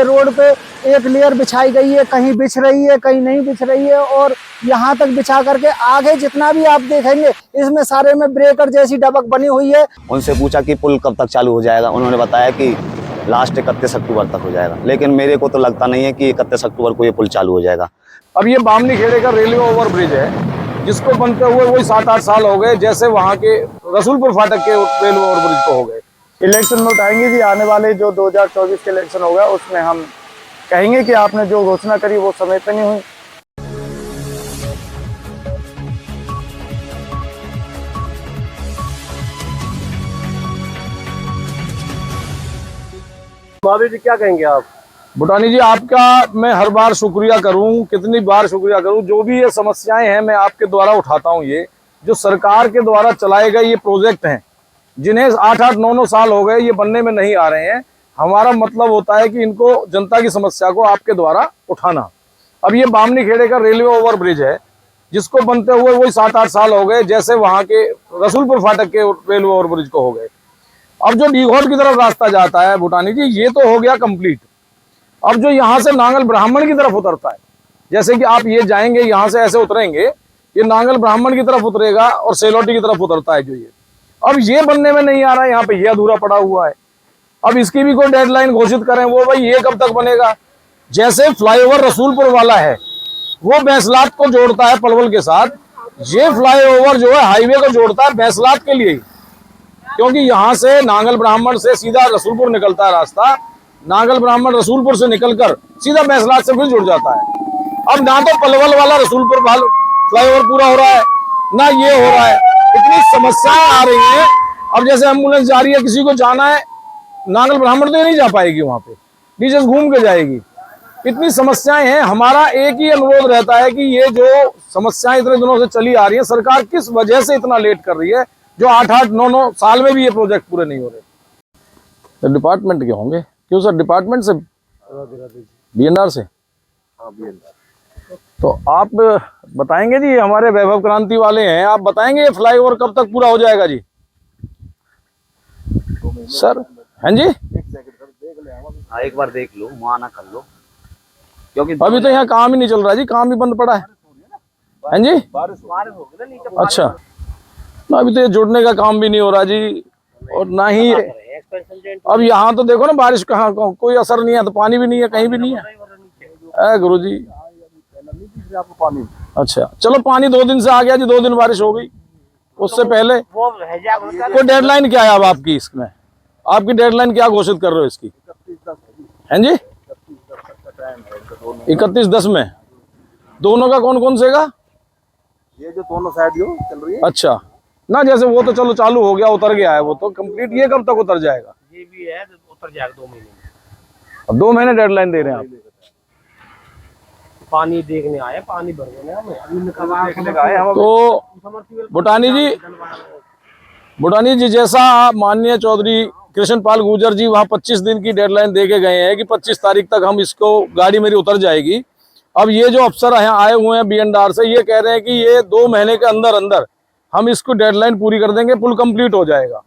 ये रोड पे एक लेयर बिछाई गई है, कहीं बिछ रही है कहीं नहीं बिछ रही है, और यहाँ तक बिछा करके आगे जितना भी आप देखेंगे इसमें सारे में ब्रेकर जैसी डबक बनी हुई है। उनसे पूछा कि पुल कब तक चालू हो जाएगा, उन्होंने बताया कि लास्ट 31 अक्टूबर तक हो जाएगा, लेकिन मेरे को तो लगता नहीं है कि 31 अक्टूबर को ये पुल चालू हो जाएगा। अब ये बामनी खेड़े का रेलवे ओवरब्रिज है, जिसको बनते हुए वही 7-8 साल हो गए, जैसे वहाँ के रसूलपुर फाटक के रेलवे ओवरब्रिज को हो गए। इलेक्शन में उठाएंगे जी, आने वाले जो 2024 के इलेक्शन होगा उसमें हम कहेंगे कि आपने जो घोषणा करी वो समय पे नहीं हुई। महावीर जी क्या कहेंगे आप? भूटानी जी, आपका मैं हर बार शुक्रिया करूं, कितनी बार शुक्रिया करूं, जो भी ये समस्याएं हैं मैं आपके द्वारा उठाता हूं। ये जो सरकार के द्वारा चलाए गए ये प्रोजेक्ट हैं, जिन्हें 8-8, 9-9 साल हो गए, ये बनने में नहीं आ रहे हैं। हमारा मतलब होता है कि इनको, जनता की समस्या को आपके द्वारा उठाना। अब ये बामनी खेड़े का रेलवे ओवरब्रिज है, जिसको बनते हुए वही 7-8 साल हो गए, जैसे वहाँ के रसूलपुर फाटक के रेलवे ओवरब्रिज को हो गए। अब जो डीघोट की तरफ रास्ता जाता है भूटानी जी, ये तो हो गया कंप्लीट। अब जो यहाँ से नांगल ब्राह्मण की तरफ उतरता है, जैसे कि आप ये जाएंगे यहाँ से ऐसे उतरेंगे, ये नांगल ब्राह्मण की तरफ उतरेगा और सेलोटी की तरफ उतरता है जो ये, अब ये बनने में नहीं आ रहा है, यहाँ पे ये अधूरा पड़ा हुआ है। अब इसकी भी कोई डेडलाइन घोषित करें, वो भाई ये कब तक बनेगा। जैसे फ्लाईओवर रसूलपुर वाला है, वो बैंसलात को जोड़ता है पलवल के साथ, ये फ्लाईओवर जो है हाईवे को जोड़ता है बैंसलात के लिए, क्योंकि यहाँ से नांगल ब्राह्मण से सीधा रसूलपुर निकलता है रास्ता, नांगल ब्राह्मण रसूलपुर से निकलकर सीधा बैंसलात से फिर जुड़ जाता है। अब ना तो पलवल वाला रसूलपुर फ्लाईओवर पूरा हो रहा है, ना ये हो रहा है, इतनी समस्याएं आ रही हैं। अब जैसे एम्बुलेंस जा रही है, किसी को जाना है नांगल ब्राह्मण तो ये नहीं जा पाएगी, वहां पे नीचे से घूम के जाएगी। इतनी समस्याएं हैं। हमारा एक ही अनुरोध रहता है कि ये जो समस्याएं इतने दिनों से चली आ रही है, सरकार किस वजह से इतना लेट कर रही है, जो 8-8, 9-9 साल में भी ये प्रोजेक्ट पूरे नहीं हो रहे। तो डिपार्टमेंट के होंगे, क्यों सर? डिपार्टमेंट से, बीएनआर से? तो आप बताएंगे जी, हमारे वैभव क्रांति वाले हैं, आप बताएंगे ये फ्लाईओवर कब तक पूरा हो जाएगा जी? सर हैं जी, एक बार देख लो, मुआयना कर लो, क्योंकि अभी तो यहाँ काम ही नहीं चल रहा जी, काम ही बंद पड़ा है। हैं जी? अच्छा, ना अभी तो ये जुड़ने का काम भी नहीं हो रहा जी, और ना ही अब यहाँ तो देखो ना, बारिश कहाँ, कोई असर नहीं है, तो पानी भी नहीं है, कहीं भी नहीं है गुरु जी। अच्छा चलो, पानी 2 दिन से आ गया जी, 2 दिन बारिश हो गई, उससे पहले कोई डेडलाइन क्या है अब आपकी इसमें? आपकी डेडलाइन क्या घोषित कर रहे हो इसकी? हैं जी? 31/10 में दोनों का कौन कौन से का? ये जो दोनों साइड जो चल रही है। अच्छा ना, जैसे वो तो चलो चालू हो गया, उतर गया है वो तो कंप्लीट, ये कब तक उतर जाएगा? ये भी है, उतर जाएगा 2 महीने में। अब 2 महीने डेडलाइन दे रहे हैं आप? पानी देखने आए, पानी भर गए हमें। तो भूटानी जी जैसा माननीय चौधरी कृष्णपाल गुर्जर जी वहाँ 25 दिन की डेडलाइन दे के गए हैं कि 25 तारीख तक हम इसको, गाड़ी मेरी उतर जाएगी। अब ये जो अफसर आए हुए हैं बीएनआर से, ये कह रहे हैं कि ये 2 महीने के अंदर अंदर हम इसको डेडलाइन पूरी कर देंगे, पुल कंप्लीट हो जाएगा।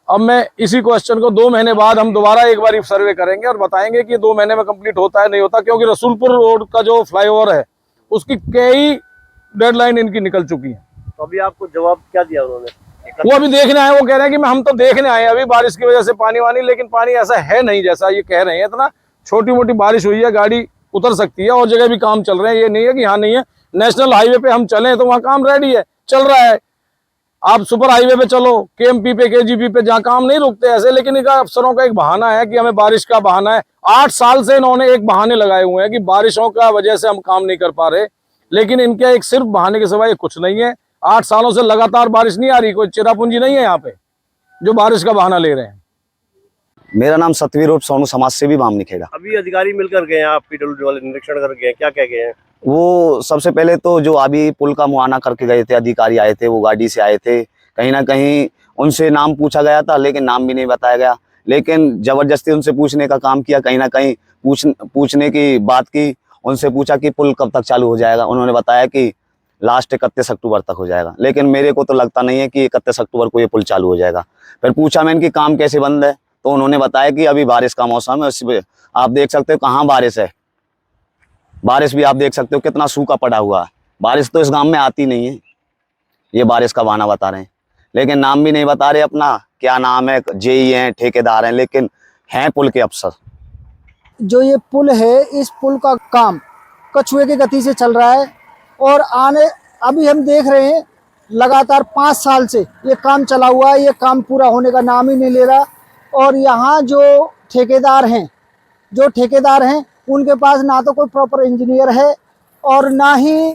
अब मैं इसी क्वेश्चन को 2 महीने बाद हम दोबारा एक बार सर्वे करेंगे और बताएंगे कि 2 महीने में कंप्लीट होता है नहीं होता, क्योंकि रसूलपुर रोड का जो फ्लाईओवर है उसकी कई डेडलाइन इनकी निकल चुकी है। तो अभी आपको जवाब क्या दिया उन्होंने? वो अभी देखने आए, वो कह रहे हैं कि हम तो देखने आए अभी बारिश की वजह से पानी वानी, लेकिन पानी ऐसा है नहीं जैसा ये कह रहे हैं। इतना छोटी मोटी बारिश हुई है, गाड़ी उतर सकती है, और जगह भी काम चल रहे हैं, ये नहीं है कि यहाँ नहीं है। नेशनल हाईवे पे हम चले तो वहाँ काम रेडी है, चल रहा है। आप सुपर हाईवे पे चलो, केएमपी पे, केजीपी पे, जहाँ काम नहीं रुकते ऐसे, लेकिन इनका अफसरों का एक बहाना है कि हमें बारिश का बहाना है। 8 साल से इन्होंने एक बहाने लगाए हुए हैं कि बारिशों का वजह से हम काम नहीं कर पा रहे, लेकिन इनके एक सिर्फ बहाने के सिवाय कुछ नहीं है। 8 सालों से लगातार बारिश नहीं आ रही, कोई चिरापूंजी नहीं है यहाँ पे जो बारिश का बहाना ले रहे हैं। मेरा नाम सतवीर उर्फ सोनू, समाज सेवी बामनी खेड़ा। अभी अधिकारी मिलकर गए हैं, आप पीडब्ल्यूडी वाले निरीक्षण कर गए हैं, क्या कह गए हैं? वो सबसे पहले तो जो अभी पुल का मुआयना करके गए थे अधिकारी आए थे, वो गाड़ी से आए थे, कहीं ना कहीं उनसे नाम पूछा गया था, लेकिन नाम भी नहीं बताया गया, लेकिन जबरदस्ती उनसे पूछने का काम किया, कहीं ना कहीं पूछने की बात की। उनसे पूछा कि पुल कब तक चालू हो जाएगा, उन्होंने बताया कि लास्ट 31 अक्टूबर तक हो जाएगा, लेकिन मेरे को तो लगता नहीं है कि 31 अक्टूबर को ये पुल चालू हो जाएगा। फिर पूछा मैं इनकी काम कैसे बंद है, तो उन्होंने बताया कि अभी बारिश का मौसम है, उसमें आप देख सकते हो कहाँ बारिश है। बारिश भी आप देख सकते हो कितना सूखा पड़ा हुआ है। बारिश तो इस गांव में आती नहीं है, ये बारिश का बहाना बता रहे हैं। लेकिन नाम भी नहीं बता रहे अपना, क्या नाम है, जेई हैं, ठेकेदार हैं, लेकिन हैं पुल के अफसर। जो ये पुल है, इस पुल का काम कछुए की गति से चल रहा है और अभी हम देख रहे हैं लगातार 5 साल से ये काम चला हुआ है। ये काम पूरा होने का नाम ही नहीं ले रहा। और यहाँ जो ठेकेदार हैं उनके पास ना तो कोई प्रॉपर इंजीनियर है और ना ही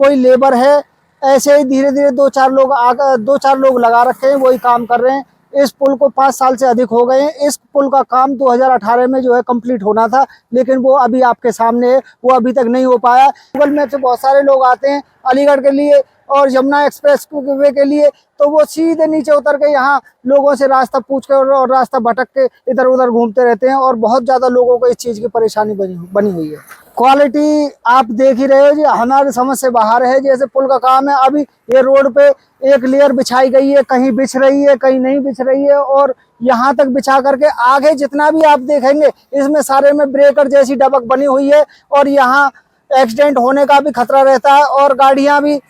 कोई लेबर है। ऐसे ही धीरे धीरे 2-4 लोग लगा रखे हैं, वही काम कर रहे हैं। इस पुल को 5 साल से अधिक हो गए हैं। इस पुल का काम 2018 में जो है कंप्लीट होना था, लेकिन वो अभी आपके सामने है, वो अभी तक नहीं हो पाया। गूगल मैप से बहुत सारे लोग आते हैं अलीगढ़ के लिए और यमुना एक्सप्रेस वे के लिए, तो वो सीधे नीचे उतर के यहाँ लोगों से रास्ता पूछ कर और रास्ता भटक के इधर उधर घूमते रहते हैं और बहुत ज़्यादा लोगों को इस चीज़ की परेशानी बनी हुई है। क्वालिटी आप देख ही रहे हो जी, हमारी समझ से बाहर है। जैसे पुल का काम है, अभी ये रोड पे एक लेयर बिछाई गई है, कहीं बिछ रही है, कहीं नहीं बिछ रही है, और यहाँ तक बिछा करके आगे जितना भी आप देखेंगे इसमें सारे में ब्रेकर जैसी डबक बनी हुई है और यहाँ एक्सीडेंट होने का भी खतरा रहता है। और गाड़ियाँ भी,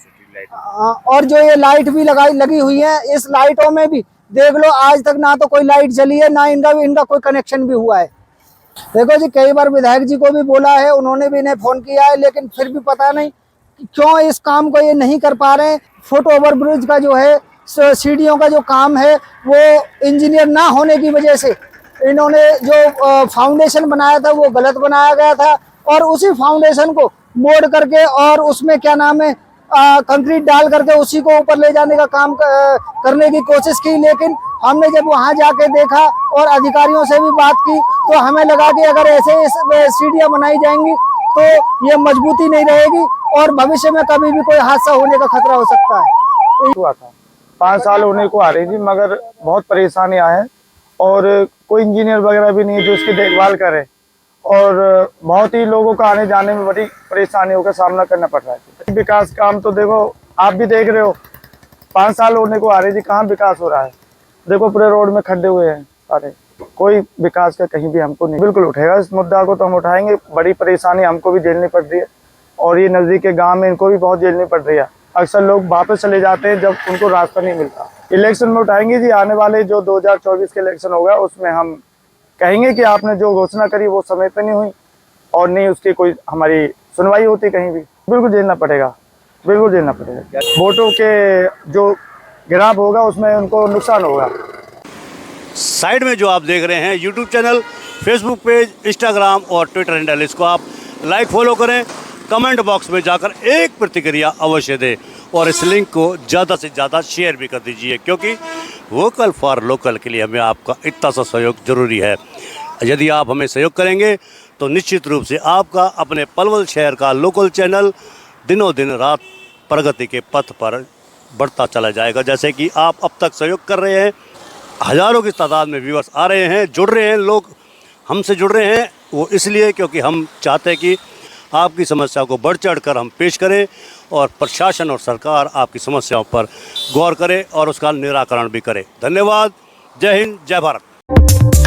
और जो ये लाइट भी लगी हुई है, इस लाइटों में भी देख लो आज तक ना तो कोई लाइट जली है, ना इनका कोई कनेक्शन भी हुआ है। देखो जी, कई बार विधायक जी को भी बोला है, उन्होंने भी इन्हें फोन किया है, लेकिन फिर भी पता नहीं क्यों इस काम को ये नहीं कर पा रहे हैं। फुट ओवर ब्रिज का जो है, सीढ़ियों का जो काम है, वो इंजीनियर ना होने की वजह से इन्होंने जो फाउंडेशन बनाया था वो गलत बनाया गया था और उसी फाउंडेशन को मोड़ करके और उसमें क्या नाम है कंक्रीट डाल करके उसी को ऊपर ले जाने का काम करने की कोशिश की। लेकिन हमने जब वहां जाके देखा और अधिकारियों से भी बात की तो हमें लगा कि अगर ऐसे सीढ़ियां बनाई जाएंगी तो ये मजबूती नहीं रहेगी और भविष्य में कभी भी कोई हादसा होने का खतरा हो सकता है। हुआ था 5 साल होने को आ रही थी, मगर बहुत परेशानियां हैं और कोई इंजीनियर वगैरह भी नहीं है जो इसकी देखभाल करे और बहुत ही लोगों का आने जाने में बड़ी परेशानियों का सामना करना पड़ रहा है। विकास काम तो देखो आप भी देख रहे हो, 5 साल होने को आ रही थी, कहाँ विकास हो रहा है। देखो पूरे रोड में खड्डे हुए हैं सारे, कोई विकास का कहीं भी हमको नहीं। बिल्कुल उठेगा इस मुद्दा को तो हम उठाएंगे। बड़ी परेशानी हमको भी झेलनी पड़ रही है और ये नज़दीक के गांव में इनको भी बहुत झेलनी पड़ रही है। अक्सर लोग वापस चले जाते हैं जब उनको रास्ता नहीं मिलता। इलेक्शन में उठाएंगे जी, आने वाले जो 2024 के इलेक्शन होगा उसमें हम कहेंगे कि आपने जो घोषणा करी वो समय पे नहीं हुई और नहीं उसकी कोई हमारी सुनवाई होती कहीं भी। बिल्कुल झेलना पड़ेगा, बिल्कुल झेलना पड़ेगा। वोटों के जो गिराव होगा उसमें उनको नुकसान होगा। साइड में जो आप देख रहे हैं YouTube channel, Facebook page, Instagram और ट्विटर हैंडल, इसको आप लाइक फॉलो करें। कमेंट बॉक्स में जाकर एक प्रतिक्रिया अवश्य दें और इस लिंक को ज़्यादा से ज़्यादा शेयर भी कर दीजिए, क्योंकि वोकल फॉर लोकल के लिए हमें आपका इतना सा सहयोग ज़रूरी है। यदि आप हमें सहयोग करेंगे तो निश्चित रूप से आपका अपने पलवल शहर का लोकल चैनल दिनों दिन रात प्रगति के पथ पर बढ़ता चला जाएगा। जैसे कि आप अब तक सहयोग कर रहे हैं, हज़ारों की तादाद में व्यूअर्स आ रहे हैं, जुड़ रहे हैं, लोग हमसे जुड़ रहे हैं। वो इसलिए क्योंकि हम चाहते हैं कि आपकी समस्या को बढ़ चढ़ कर हम पेश करें और प्रशासन और सरकार आपकी समस्याओं पर गौर करे और उसका निराकरण भी करे। धन्यवाद। जय हिंद, जय भारत।